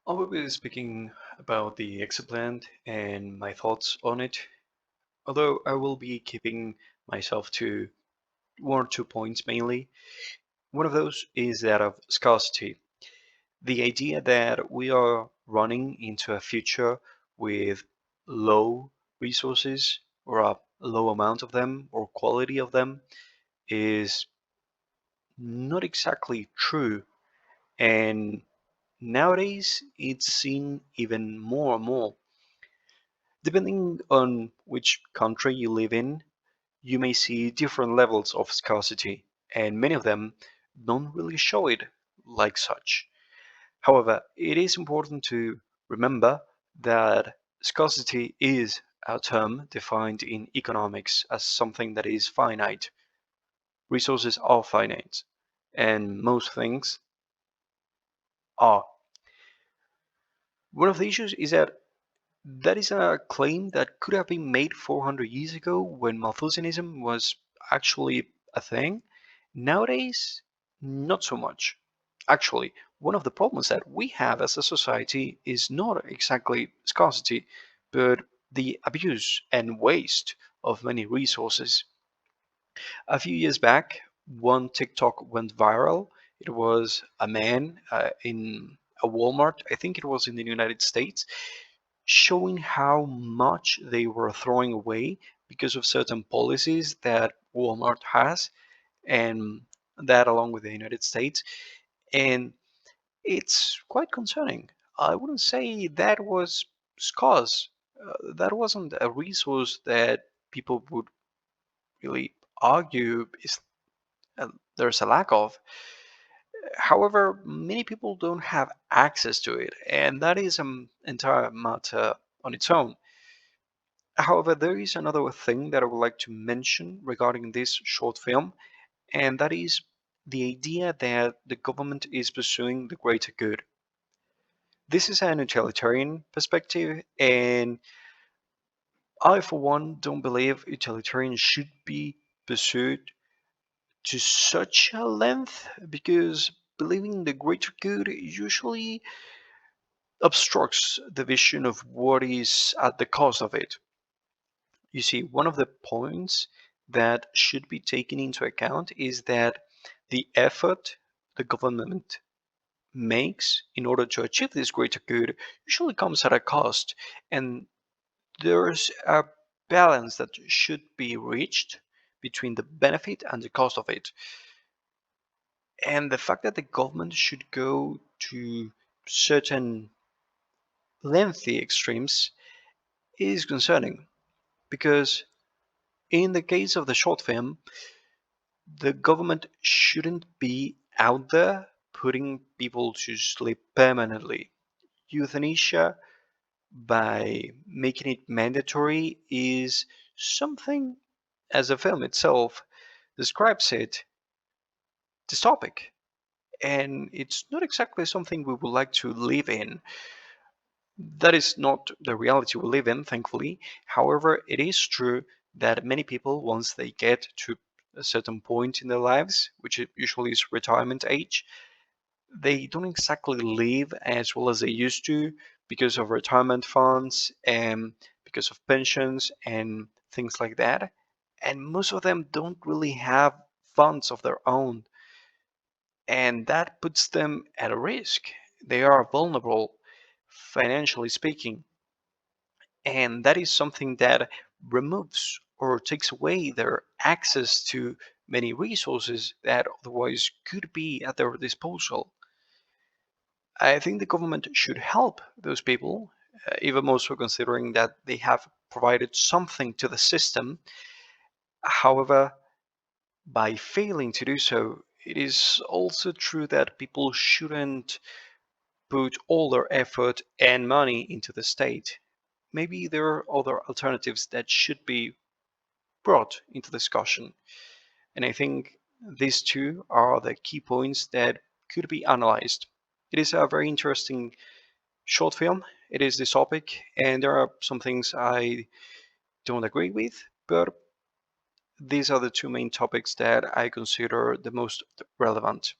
I will be speaking about the exoplan and my thoughts on it, although I will be keeping myself to one or 2 points mainly. One of those is that of scarcity. The idea that we are running into a future with low resources or a low amount of them or quality of them is not exactly true. And nowadays it's seen even more and more. Depending on which country you live in, you may see different levels of scarcity, and many of them don't really show it like such. However, it is important to remember that scarcity is a term defined in economics as something that is finite. Resources are finite, and most things are. One of the issues is that that is a claim that could have been made 400 years ago when Malthusianism was actually a thing. Nowadays, not so much. Actually, one of the problems that we have as a society is not exactly scarcity, but the abuse and waste of many resources. A few years back, one TikTok went viral. It was a man in a Walmart, I think it was in the United States, showing how much they were throwing away because of certain policies that Walmart has, and that along with the United States. And it's quite concerning. I wouldn't say that was scarce. That wasn't a resource that people would really argue is there's a lack of. However, many people don't have access to it, and that is an entire matter on its own. However, there is another thing that I would like to mention regarding this short film, and that is the idea that the government is pursuing the greater good. This is an utilitarian perspective, and I, for one, don't believe utilitarian should be pursued to such a length because believing in the greater good usually obstructs the vision of what is at the cost of it. You see, one of the points that should be taken into account is that the effort the government makes in order to achieve this greater good usually comes at a cost, and there's a balance that should be reached between the benefit and the cost of it. And the fact that the government should go to certain lengthy extremes is concerning because in the case of the short film, the government shouldn't be out there putting people to sleep permanently. Euthanasia, by making it mandatory, is something, as the film itself describes it, dystopic. And it's not exactly something we would like to live in. That is not the reality we live in, thankfully. However, it is true that many people, once they get to a certain point in their lives, which usually is retirement age, they don't exactly live as well as they used to because of retirement funds and because of pensions and things like that. And most of them don't really have funds of their own, and that puts them at a risk. They are vulnerable, financially speaking, and that is something that removes or takes away their access to many resources that otherwise could be at their disposal. I think the government should help those people, even more so considering that they have provided something to the system. However, by failing to do so, it is also true that people shouldn't put all their effort and money into the state. Maybe there are other alternatives that should be brought into discussion. And I think these two are the key points that could be analyzed. It is a very interesting short film. It is dystopic, and there are some things I don't agree with, but these are the two main topics that I consider the most relevant.